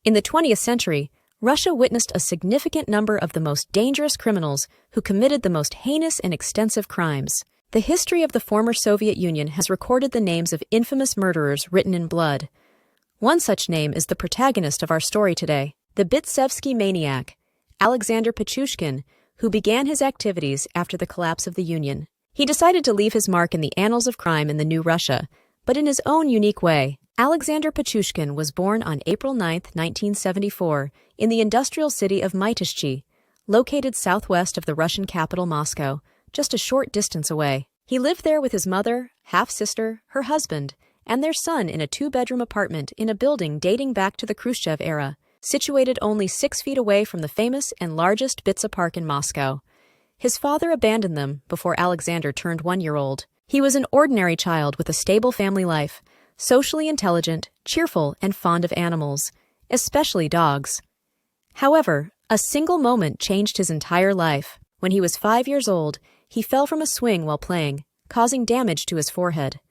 In the 20th century, Russia witnessed a significant number of the most dangerous criminals who committed the most heinous and extensive crimes. The history of the former Soviet Union has recorded the names of infamous murderers written in blood. One such name is the protagonist of our story today, the Bitsevsky maniac, Alexander Pichushkin, who began his activities after the collapse of the Union. He decided to leave his mark in the annals of crime in the new Russia, but in his own unique way. Alexander Pichushkin was born on April 9, 1974, in the industrial city of Pichushkin, located southwest of the Russian capital Moscow, just a short distance away. He lived there with his mother, half-sister, her husband, and their son in a two-bedroom apartment in a building dating back to the Khrushchev era, situated only 6 feet away from the famous and largest Bitsa Park in Moscow. His father abandoned them before Alexander turned 1-year-old. He was an ordinary child with a stable family life, socially intelligent, cheerful, and fond of animals, especially dogs. However, a single moment changed his entire life. When he was 5 years old, he fell from a swing while playing, causing damage to his forehead.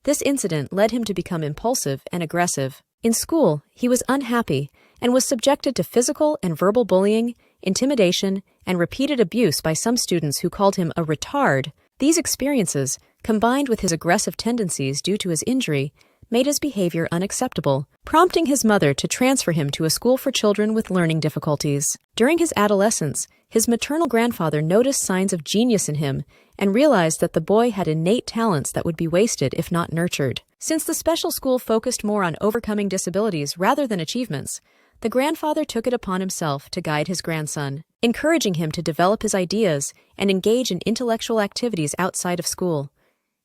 This incident led him to become impulsive and aggressive. In school, he was unhappy and was subjected to physical and verbal bullying, intimidation, and repeated abuse by some students who called him a retard. These experiences, combined with his aggressive tendencies due to his injury, made his behavior unacceptable, prompting his mother to transfer him to a school for children with learning difficulties. During his adolescence, his maternal grandfather noticed signs of genius in him and realized that the boy had innate talents that would be wasted if not nurtured. Since the special school focused more on overcoming disabilities rather than achievements, the grandfather took it upon himself to guide his grandson, encouraging him to develop his ideas and engage in intellectual activities outside of school.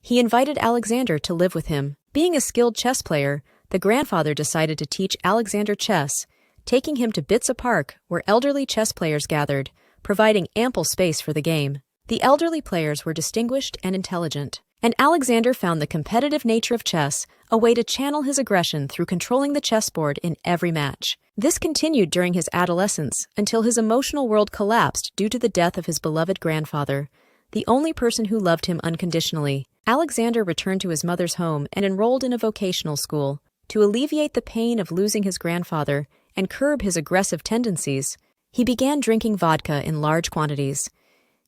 He invited Alexander to live with him. Being a skilled chess player, the grandfather decided to teach Alexander chess, taking him to Bitsa Park, where elderly chess players gathered, providing ample space for the game. The elderly players were distinguished and intelligent, and Alexander found the competitive nature of chess a way to channel his aggression through controlling the chessboard in every match. This continued during his adolescence until his emotional world collapsed due to the death of his beloved grandfather, the only person who loved him unconditionally. Alexander returned to his mother's home and enrolled in a vocational school. To alleviate the pain of losing his grandfather and curb his aggressive tendencies, he began drinking vodka in large quantities.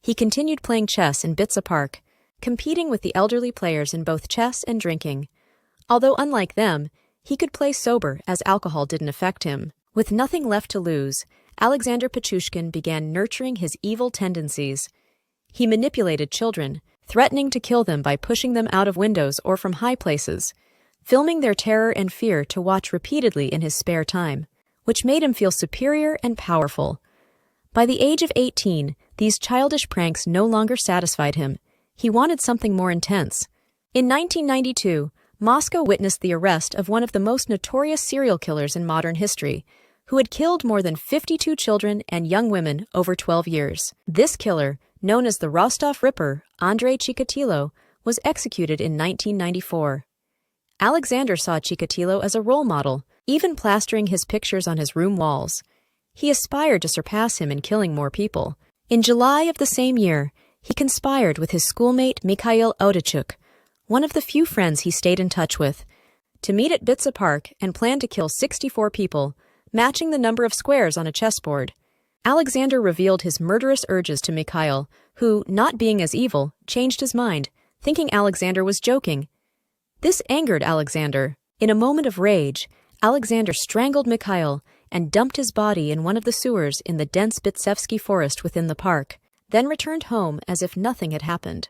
He continued playing chess in Bitsa Park, competing with the elderly players in both chess and drinking. Although unlike them, he could play sober as alcohol didn't affect him. With nothing left to lose, Alexander Pichushkin began nurturing his evil tendencies. He manipulated children, threatening to kill them by pushing them out of windows or from high places, filming their terror and fear to watch repeatedly in his spare time, which made him feel superior and powerful. By the age of 18, these childish pranks no longer satisfied him. He wanted something more intense. In 1992, Moscow witnessed the arrest of one of the most notorious serial killers in modern history, who had killed more than 52 children and young women over 12 years. This killer, known as the Rostov Ripper, Andrei Chikatilo, was executed in 1994. Alexander saw Chikatilo as a role model, even plastering his pictures on his room walls. He aspired to surpass him in killing more people. In July of the same year, he conspired with his schoolmate Mikhail Odachuk, one of the few friends he stayed in touch with, to meet at Bitsa Park and plan to kill 64 people, matching the number of squares on a chessboard. Alexander revealed his murderous urges to Mikhail, who, not being as evil, changed his mind, thinking Alexander was joking. This angered Alexander. In a moment of rage, Alexander strangled Mikhail and dumped his body in one of the sewers in the dense Bitsevsky forest within the park, then returned home as if nothing had happened.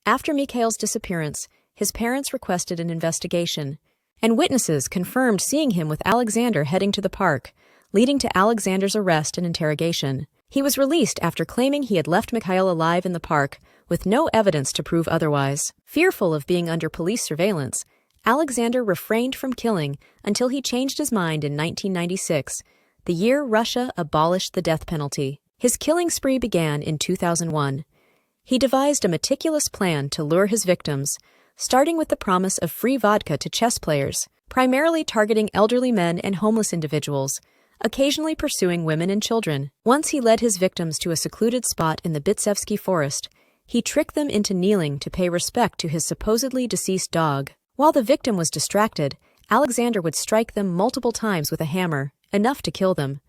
After Mikhail's disappearance, his parents requested an investigation, and witnesses confirmed seeing him with Alexander heading to the park, leading to Alexander's arrest and interrogation. He was released after claiming he had left Mikhail alive in the park, with no evidence to prove otherwise. Fearful of being under police surveillance, Alexander refrained from killing until he changed his mind in 1996, the year Russia abolished the death penalty. His killing spree began in 2001. He devised a meticulous plan to lure his victims, starting with the promise of free vodka to chess players, primarily targeting elderly men and homeless individuals, occasionally pursuing women and children. Once he led his victims to a secluded spot in the Bitsevsky forest, he tricked them into kneeling to pay respect to his supposedly deceased dog. While the victim was distracted, Alexander would strike them multiple times with a hammer, enough to kill them.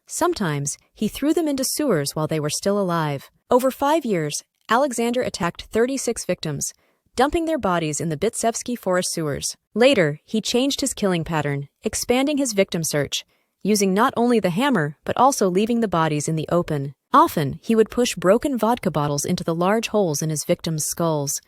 Sometimes, he threw them into sewers while they were still alive. Over 5 years, Alexander attacked 36 victims, dumping their bodies in the Bitsa forest sewers. Later, he changed his killing pattern, expanding his victim search, using not only the hammer but also leaving the bodies in the open. Often, he would push broken vodka bottles into the large holes in his victims' skulls.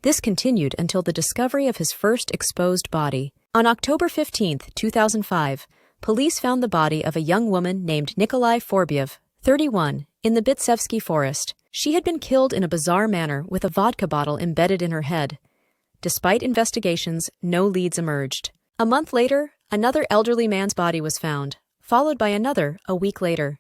This continued until the discovery of his first exposed body. On October 15, 2005, police found the body of a young woman named Nikolai Forbiev, 31, in the Bitsa forest. She had been killed in a bizarre manner with a vodka bottle embedded in her head. Despite investigations, no leads emerged. A month later, another elderly man's body was found, followed by another a week later.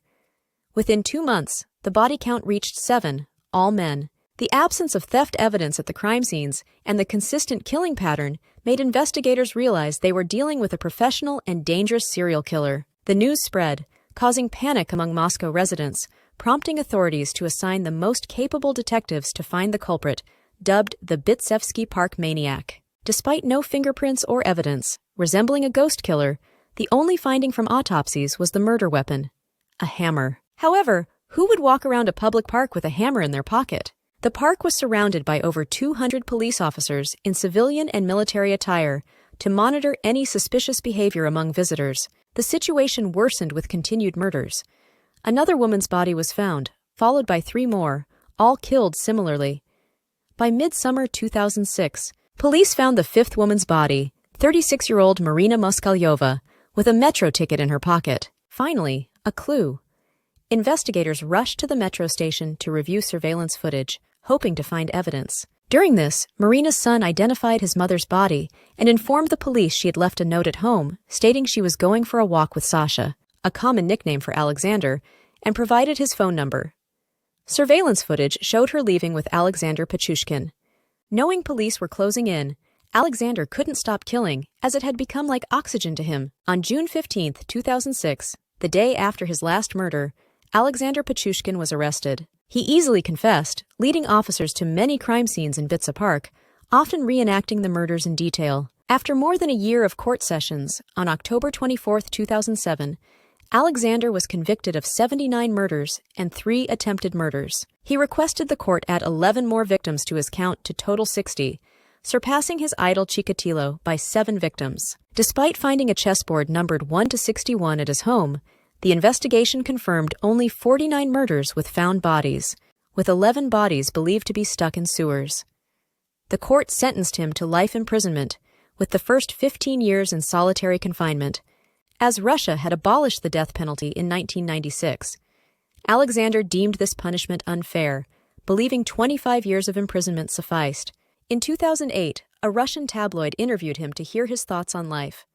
Within 2 months, the body count reached 7, all men. The absence of theft evidence at the crime scenes and the consistent killing pattern made investigators realize they were dealing with a professional and dangerous serial killer. The news spread, causing panic among Moscow residents, prompting authorities to assign the most capable detectives to find the culprit, dubbed the Bitsa Park maniac. Despite no fingerprints or evidence resembling a ghost killer, the only finding from autopsies was the murder weapon, a hammer. However, who would walk around a public park with a hammer in their pocket? The park was surrounded by over 200 police officers in civilian and military attire to monitor any suspicious behavior among visitors. The situation worsened with continued murders. Another woman's body was found, followed by 3 more, all killed similarly. By midsummer 2006, police found the 5th woman's body, 36-year-old Marina Moskalyova, with a metro ticket in her pocket. Finally, a clue. Investigators rushed to the metro station to review surveillance footage, hoping to find evidence. During this, Marina's son identified his mother's body and informed the police she had left a note at home, stating she was going for a walk with Sasha, a common nickname for Alexander, and provided his phone number. Surveillance footage showed her leaving with Alexander Pichushkin. Knowing police were closing in, Alexander couldn't stop killing, as it had become like oxygen to him. On June 15, 2006, the day after his last murder, Alexander Pichushkin was arrested. He easily confessed, leading officers to many crime scenes in Bitsa Park, often reenacting the murders in detail. After more than a year of court sessions, on October 24, 2007, Alexander was convicted of 79 murders and 3 attempted murders. He requested the court add 11 more victims to his count to total 60, surpassing his idol Chikatilo by 7 victims. Despite finding a chessboard numbered 1 to 61 at his home, the investigation confirmed only 49 murders with found bodies, with 11 bodies believed to be stuck in sewers. The court sentenced him to life imprisonment, with the first 15 years in solitary confinement. As Russia had abolished the death penalty in 1996, Alexander deemed this punishment unfair, believing 25 years of imprisonment sufficed. In 2008, a Russian tabloid interviewed him to hear his thoughts on life.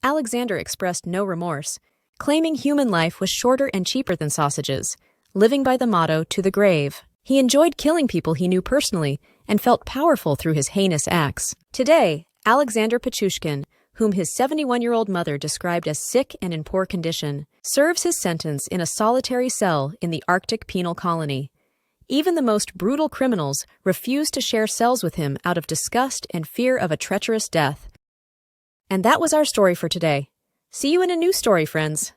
Alexander expressed no remorse, claiming human life was shorter and cheaper than sausages, living by the motto, "to the grave." He enjoyed killing people he knew personally and felt powerful through his heinous acts. Today, Alexander Pichushkin, whom his 71-year-old mother described as sick and in poor condition, serves his sentence in a solitary cell in the Arctic penal colony. Even the most brutal criminals refuse to share cells with him out of disgust and fear of a treacherous death. And that was our story for today. See you in a new story, friends.